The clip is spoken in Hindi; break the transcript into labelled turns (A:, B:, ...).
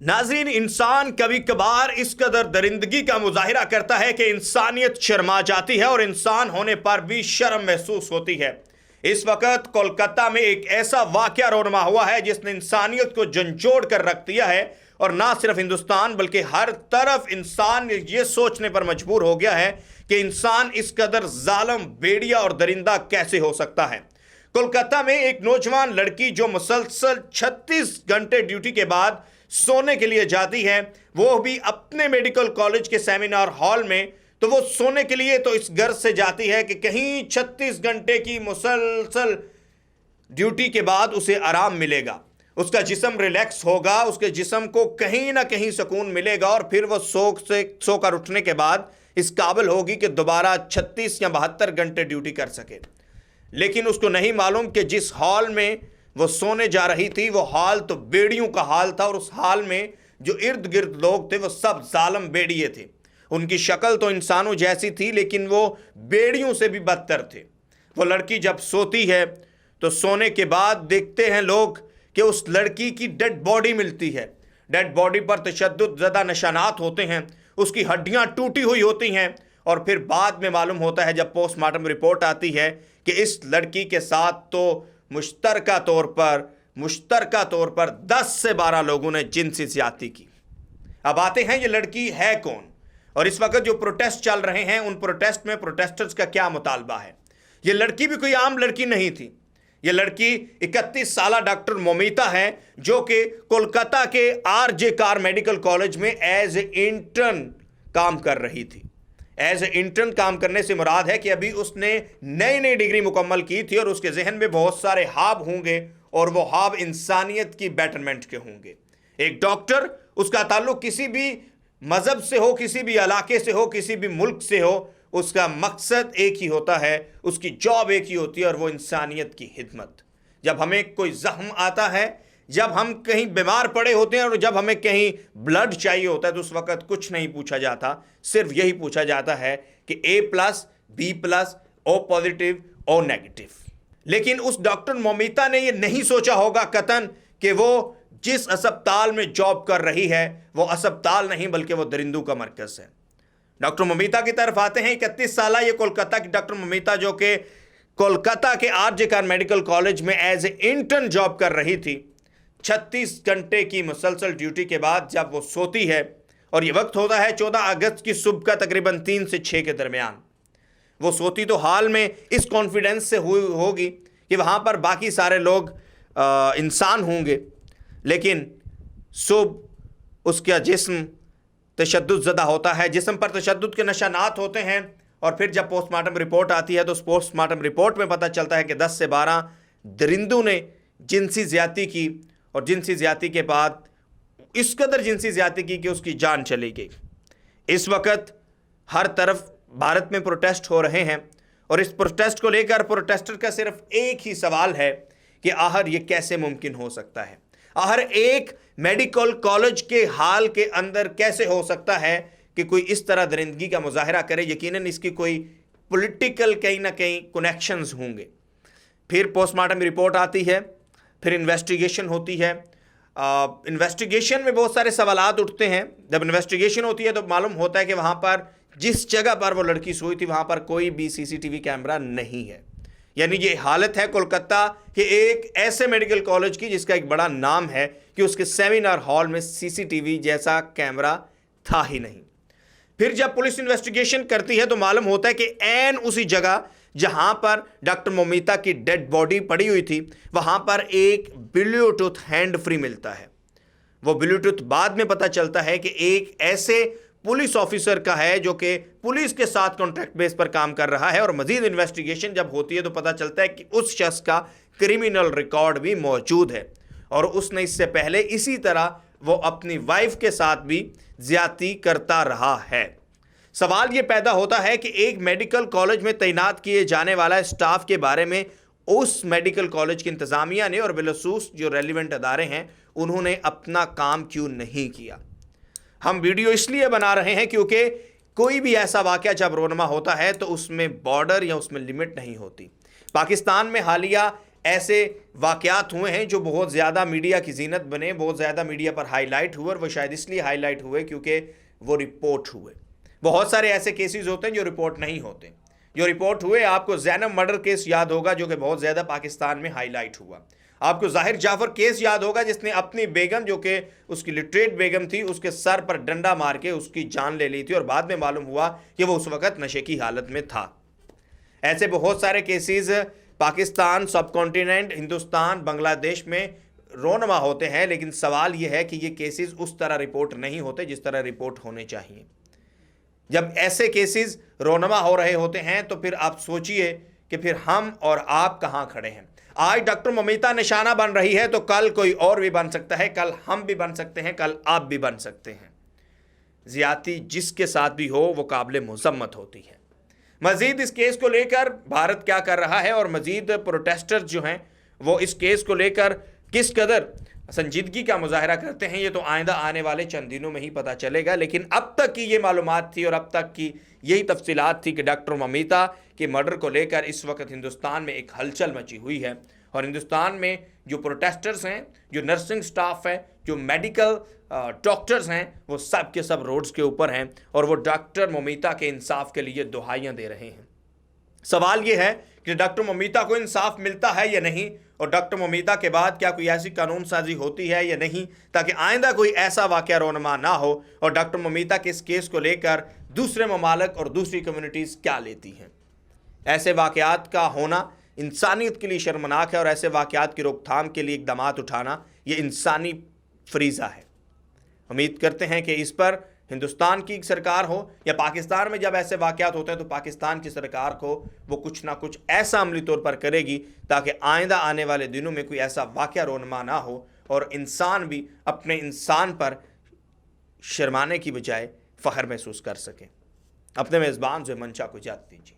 A: नाजरीन, इंसान कभी कभार इस कदर दरिंदगी का मुजाहिरा करता है कि इंसानियत शर्मा जाती है और इंसान होने पर भी शर्म महसूस होती है। इस वक्त कोलकाता में एक ऐसा वाकया रोनमा हुआ है जिसने इंसानियत को झंझोड़ कर रख दिया है और ना सिर्फ हिंदुस्तान बल्कि हर तरफ इंसान ये सोचने पर मजबूर हो गया है कि इंसान इस कदर जालिम, बेड़िया और दरिंदा कैसे हो सकता है। कोलकाता में एक नौजवान लड़की जो मुसलसल 36 घंटे ड्यूटी के बाद सोने के लिए जाती है, वो भी अपने मेडिकल कॉलेज के सेमिनार हॉल में। तो वो सोने के लिए तो इस गर्ज से जाती है कि कहीं 36 घंटे की मुसलसल ड्यूटी के बाद उसे आराम मिलेगा, उसका जिस्म रिलैक्स होगा, उसके जिस्म को कहीं ना कहीं सुकून मिलेगा और फिर वो सोकर उठने के बाद इस काबिल होगी कि दोबारा 36 या 72 घंटे ड्यूटी कर सके। लेकिन उसको नहीं मालूम कि जिस हॉल में वो सोने जा रही थी वो हाल तो बेड़ियों का हाल था और उस हाल में जो इर्द गिर्द लोग थे वो सब जालिम बेड़िए थे। उनकी शक्ल तो इंसानों जैसी थी लेकिन वो बेड़ियों से भी बदतर थे। वो लड़की जब सोती है तो सोने के बाद देखते हैं लोग कि उस लड़की की डेड बॉडी मिलती है। डेड बॉडी पर तशद्दुद ज़दा निशानात होते हैं, उसकी हड्डियां टूटी हुई होती हैं और फिर बाद में मालूम होता है जब पोस्टमार्टम रिपोर्ट आती है कि इस लड़की के साथ तो मुश्तरका तौर पर 10 से 12 लोगों ने जिनसी ज़्यादती की। अब आते हैं ये लड़की है कौन और इस वक्त जो प्रोटेस्ट चल रहे हैं उन प्रोटेस्ट में प्रोटेस्टर्स का क्या मुतालबा है। ये लड़की भी कोई आम लड़की नहीं थी। ये लड़की 31 साला डॉक्टर मोमिता है जो कि कोलकाता के आरजे कार मेडिकल कॉलेज में एज ए इंटर्न काम कर रही थी। एज ए इंटर्न काम करने से मुराद है कि अभी उसने नई डिग्री मुकम्मल की थी और उसके जहन में बहुत सारे ख्वाब होंगे और वो ख्वाब इंसानियत की बेटरमेंट के होंगे। एक डॉक्टर, उसका ताल्लुक किसी भी मज़हब से हो, किसी भी इलाके से हो, किसी भी मुल्क से हो, उसका मकसद एक ही होता है, उसकी जॉब एक ही होती है और वो इंसानियत की खिदमत। जब हमें कोई जख्म आता है, जब हम कहीं बीमार पड़े होते हैं और जब हमें कहीं ब्लड चाहिए होता है तो उस वक्त कुछ नहीं पूछा जाता, सिर्फ यही पूछा जाता है कि A+, B+, O positive, O negative. लेकिन उस डॉक्टर मोमिता ने ये नहीं सोचा होगा कतन कि वो जिस अस्पताल में जॉब कर रही है वो अस्पताल नहीं बल्कि वो दरिंदों का मरकज़ है। डॉक्टर मोमिता की तरफ आते हैं। 31 साल ये कोलकाता की डॉक्टर मोमिता जो कि कोलकाता के आरजे कार मेडिकल कॉलेज में एज ए इंटर्न जॉब कर रही थी। 36 घंटे की मुसलसल ड्यूटी के बाद जब वो सोती है और ये वक्त होता है 14 अगस्त की सुबह का तकरीबन 3 से 6 के दरमियान। वो सोती तो हाल में इस कॉन्फिडेंस से होगी कि वहाँ पर बाकी सारे लोग इंसान होंगे, लेकिन सुबह उसका जिस्म तशद्दुद ज़दा होता है, जिस्म पर तशद्दुद के निशानात होते हैं और फिर जब पोस्टमार्टम रिपोर्ट आती है तो उस पोस्टमार्टम रिपोर्ट में पता चलता है कि 10 से 12 दरिंदों ने जिनसी ज़्यादती की और जिनसी ज़्यादती के बाद इस कदर जिनसी ज़्यादती की कि उसकी जान चली गई। इस वक्त हर तरफ भारत में प्रोटेस्ट हो रहे हैं और इस प्रोटेस्ट को लेकर प्रोटेस्टर का सिर्फ एक ही सवाल है कि आखिर ये कैसे मुमकिन हो सकता है। आखिर एक मेडिकल कॉलेज के हाल के अंदर कैसे हो सकता है कि कोई इस तरह दरिंदगी का मुजाहरा करे। यकीनन इसकी कोई पॉलिटिकल कहीं ना कहीं कनेक्शंस होंगे। फिर पोस्टमार्टम रिपोर्ट आती है, फिर इन्वेस्टिगेशन होती है। इन्वेस्टिगेशन में बहुत सारे सवालात उठते हैं। जब इन्वेस्टिगेशन होती है तो मालूम होता है कि वहाँ पर जिस जगह पर वो लड़की सोई थी वहाँ पर कोई भी CCTV कैमरा नहीं है। यानी ये हालत है कोलकाता के एक ऐसे मेडिकल कॉलेज की जिसका एक बड़ा नाम है कि उसके सेमिनार हॉल में CCTV जैसा कैमरा था ही नहीं। फिर जब पुलिस इन्वेस्टिगेशन करती है तो मालूम होता है कि ऐन उसी जगह जहां पर डॉक्टर मोमिता की डेड बॉडी पड़ी हुई थी वहां पर एक ब्लूटूथ हैंड फ्री मिलता है। वो ब्लूटूथ बाद में पता चलता है कि एक ऐसे पुलिस ऑफिसर का है जो कि पुलिस के साथ कॉन्ट्रैक्ट बेस पर काम कर रहा है और मजीद इन्वेस्टिगेशन जब होती है तो पता चलता है कि उस शख्स का क्रिमिनल रिकॉर्ड भी मौजूद है और उसने इससे पहले इसी तरह वो अपनी वाइफ के साथ भी ज्यादती करता रहा है। सवाल ये पैदा होता है कि एक मेडिकल कॉलेज में तैनात किए जाने वाला स्टाफ के बारे में उस मेडिकल कॉलेज की इंतज़ामिया ने और बिलखसूस जो रेलिवेंट अदारे हैं उन्होंने अपना काम क्यों नहीं किया। हम वीडियो इसलिए बना रहे हैं क्योंकि कोई भी ऐसा वाक़या जब रोनमा होता है तो उसमें बॉर्डर या उसमें लिमिट नहीं होती। पाकिस्तान में हालिया ऐसे वाक़यात हुए हैं जो बहुत ज़्यादा मीडिया की ज़ीनत बने, बहुत ज़्यादा मीडिया पर हाईलाइट हुए, और वो शायद इसलिए हाईलाइट हुए क्योंकि वो रिपोर्ट हुए। बहुत सारे ऐसे केसेस होते हैं जो रिपोर्ट नहीं होते, जो रिपोर्ट हुए। आपको ज़ैनब मर्डर केस याद होगा जो कि बहुत ज़्यादा पाकिस्तान में हाईलाइट हुआ। आपको ज़ाहिर जाफ़र केस याद होगा जिसने अपनी बेगम, जो कि उसकी लिटरेट बेगम थी, उसके सर पर डंडा मार के उसकी जान ले ली थी, और बाद में मालूम हुआ कि वो उस वक़्त नशे की हालत में था। ऐसे बहुत सारे केसेस पाकिस्तान, सब कॉन्टिनेंट, हिंदुस्तान, बांग्लादेश में रोनमा होते हैं, लेकिन सवाल यह है कि ये केसेस उस तरह रिपोर्ट नहीं होते जिस तरह रिपोर्ट होने चाहिए। जब ऐसे केसेस रोनमा हो रहे होते हैं तो फिर आप सोचिए कि फिर हम और आप कहां खड़े हैं। आज डॉक्टर ममिता निशाना बन रही है तो कल कोई और भी बन सकता है, कल हम भी बन सकते हैं, कल आप भी बन सकते हैं। ज्यादती जिसके साथ भी हो वो काबिल मुज़म्मत होती है। मजीद इस केस को लेकर भारत क्या कर रहा है और मजीद प्रोटेस्टर्स जो हैं वो इस केस को लेकर किस कदर संजीदगी का मुजाहरा करते हैं, ये तो आइंदा आने वाले चंद दिनों में ही पता चलेगा। लेकिन अब तक की ये मालूमात थी और अब तक की यही तफसीलात थी कि डॉक्टर ममिता के मर्डर को लेकर इस वक्त हिंदुस्तान में एक हलचल मची हुई है, और हिंदुस्तान में जो प्रोटेस्टर्स हैं, जो नर्सिंग स्टाफ है, जो मेडिकल डॉक्टर्स हैं, वो सब के सब रोड्स के ऊपर हैं और वो डॉक्टर ममिता के इंसाफ के लिए दुहाइयाँ दे रहे हैं। सवाल ये है कि डॉक्टर ममिता को इंसाफ मिलता है या नहीं, और डॉक्टर ममिता के बाद क्या कोई ऐसी कानून साजी होती है या नहीं, ताकि आइंदा कोई ऐसा वाक़या रोनमा ना हो। और डॉक्टर ममिता के इस केस को लेकर दूसरे ममालिक और दूसरी कम्युनिटीज़ क्या लेती हैं। ऐसे वाक़यात का होना इंसानियत के लिए शर्मनाक है, और ऐसे वाक़यात की रोकथाम के लिए इक़दामात उठाना ये इंसानी फरीज़ा है। उम्मीद करते हैं कि इस पर हिंदुस्तान की सरकार हो या पाकिस्तान में जब ऐसे वाक़यात होते हैं तो पाकिस्तान की सरकार को वो कुछ ना कुछ ऐसा अमली तौर पर करेगी ताकि आइंदा आने वाले दिनों में कोई ऐसा वाक़या रोनमा ना हो और इंसान भी अपने इंसान पर शर्माने की बजाय फ़ख्र महसूस कर सके। अपने मेज़बान जो मंशा को इजाज़त दीजिए।